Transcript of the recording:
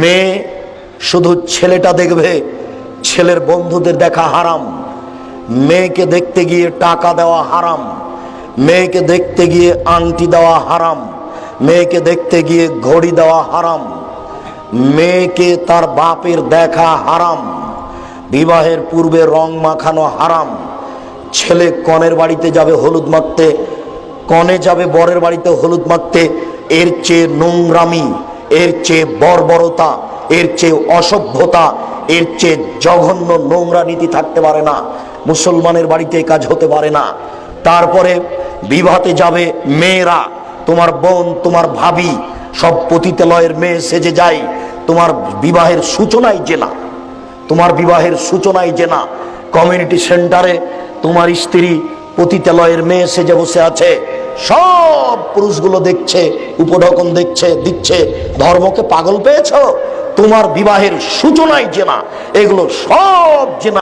মেয়ে শুধু ছেলেটা দেখবে, ছেলের বন্ধুদের দেখা হারাম। মেয়েকে দেখতে গিয়ে টাকা দেওয়া হারাম, মেয়েকে দেখতে গিয়ে আংটি দেওয়া হারাম, মেয়েকে দেখতে গিয়ে ঘড়ি দেওয়া হারাম, মেয়েকে তার বাপের দেখা হারাম, বিবাহের পূর্বে রং মাখানো হারাম। ছেলে কনের বাড়িতে যাবে হলুদ মাখতে, কনে যাবে বরের বাড়িতে হলুদ মাখতে। এর চেয়ে নোংরামি, এর চেয়ে বর্বরতা, এর চেয়ে অসভ্যতা, এর চেয়ে জঘন্য নোংরা নীতি থাকতে পারে না। মুসলমানের বাড়িতে এই কাজ হতে পারে না। তারপরে বিবাহতে যাবে মেয়েরা, তোমার বোন, তোমার ভাবি, সব পতিতালয়ের মেয়ে সেজে যায়। তোমার বিবাহের সূচনাই জেনা, তোমার বিবাহের সূচনাই জেনা। কমিউনিটি সেন্টারে তোমার স্ত্রী পতিতালয়ের মেয়ে সেজে বসে আছে, সব পুরুষগুলো দেখছে, উপঢকন দেখছে, দিচ্ছে। ধর্মকে পাগল পেয়েছো? তোমার বিবাহের সূচনাই জেনা, এগুলো সব জেনা।